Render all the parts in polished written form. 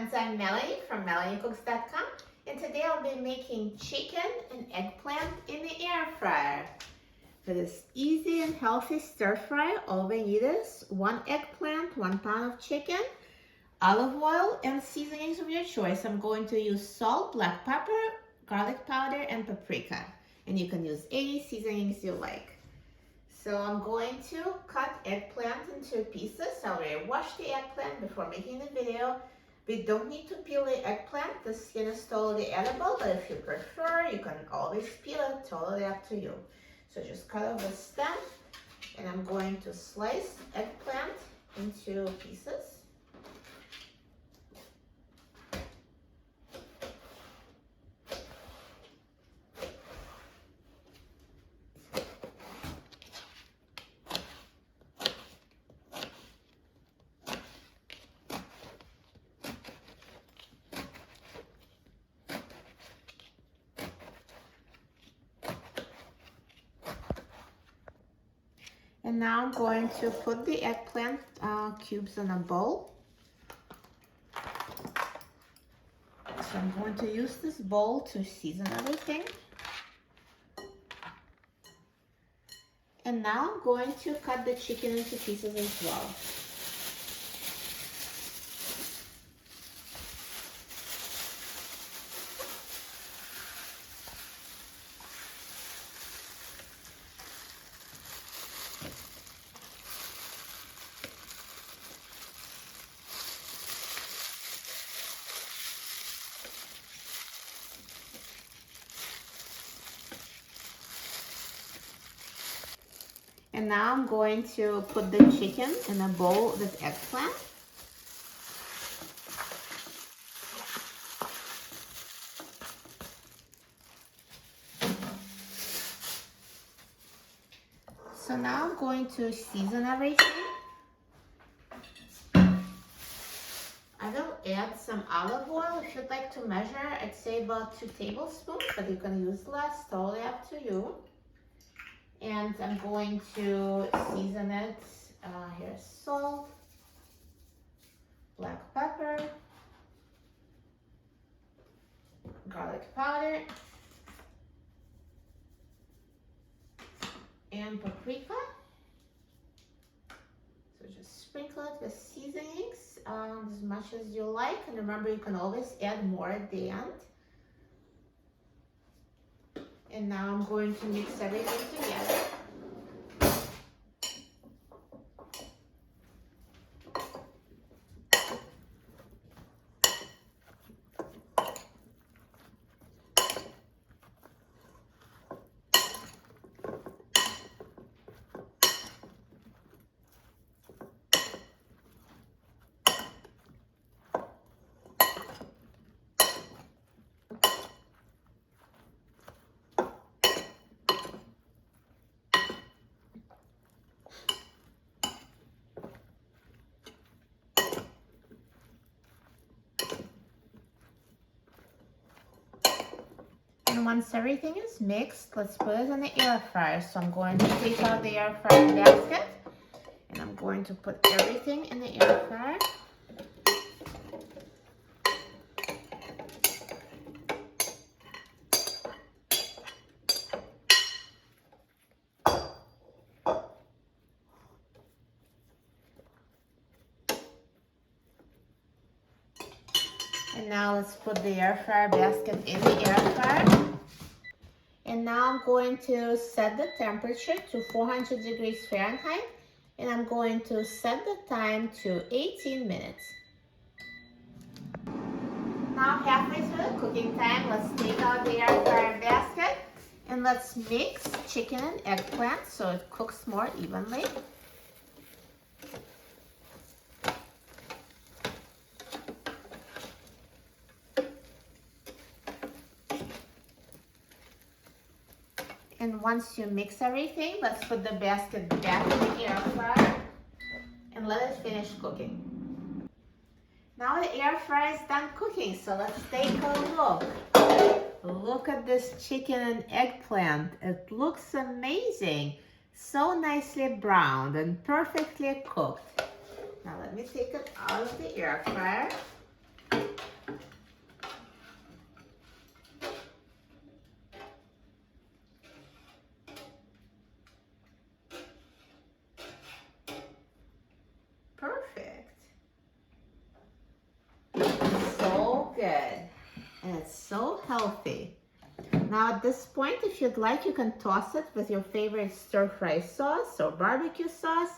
friends, I'm Melanie from MelanieCooks.com, and today I'll be making chicken and eggplant in the air fryer. For this easy and healthy stir fry, all we need is 1 eggplant, 1 pound of chicken, olive oil, and seasonings of your choice. I'm going to use salt, black pepper, garlic powder, and paprika. And you can use any seasonings you like. So I'm going to cut eggplant into pieces. I already washed the eggplant before making the video. We don't need to peel the eggplant. The skin is totally edible, but if you prefer, you can always peel it, totally up to you. So just cut off the stem, and I'm going to slice eggplant into pieces. And now I'm going to put the eggplant cubes in a bowl. So I'm going to use this bowl to season everything. And now I'm going to cut the chicken into pieces as well. And now I'm going to put the chicken in a bowl with eggplant. So now I'm going to season everything. I will add some olive oil. If you'd like to measure, I'd say about 2 tablespoons, but you can use less, totally up to you. And I'm going to season it. Here's salt, black pepper, garlic powder, and paprika. So just sprinkle it with seasonings as much as you like. And remember, you can always add more at the end. And now I'm going to mix everything together. And once everything is mixed, let's put it in the air fryer. So I'm going to take out the air fryer basket, and I'm going to put everything in the air fryer. And now let's put the air fryer basket in the air fryer. And now I'm going to set the temperature to 400 degrees Fahrenheit. And I'm going to set the time to 18 minutes. Now halfway through the cooking time, let's take out the air fryer basket. And let's mix chicken and eggplant so it cooks more evenly. And once you mix everything, let's put the basket back in the air fryer and let it finish cooking. Now the air fryer is done cooking, so let's take a look. Look at this chicken and eggplant. It looks amazing. So nicely browned and perfectly cooked. Now let me take it out of the air fryer. and it's so healthy. Now at this point, if you'd like, you can toss it with your favorite stir-fry sauce or barbecue sauce,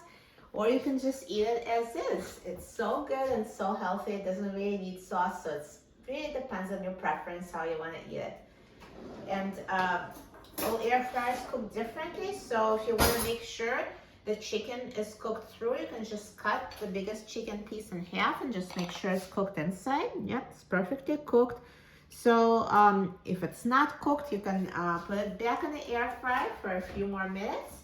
or you can just eat it as is. It's so good and so healthy. It doesn't really need sauce, so it really depends on your preference how you want to eat it. And all air fryers cook differently, so if you want to make sure the chicken is cooked through, you can just cut the biggest chicken piece in half and just make sure it's cooked inside. Yep, it's perfectly cooked. So if it's not cooked, you can put it back in the air fryer for a few more minutes.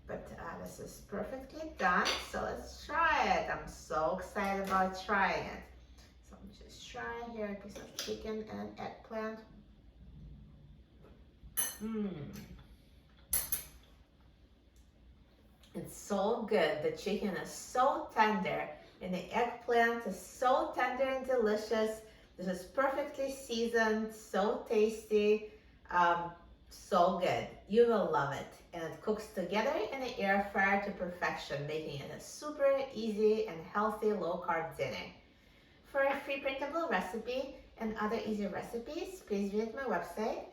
But this is perfectly done, so let's try it. I'm so excited about trying it. So I'm just trying here a piece of chicken and an eggplant. It's so good. The chicken is so tender and the eggplant is so tender and delicious. This is perfectly seasoned, so tasty, so good. You will love it. And it cooks together in the air fryer to perfection, making it a super easy and healthy low-carb dinner. For a free printable recipe and other easy recipes, please visit my website,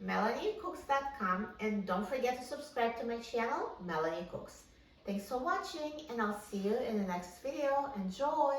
melaniecooks.com, and don't forget to subscribe to my channel, Melanie Cooks. Thanks for watching, and I'll see you in the next video. Enjoy!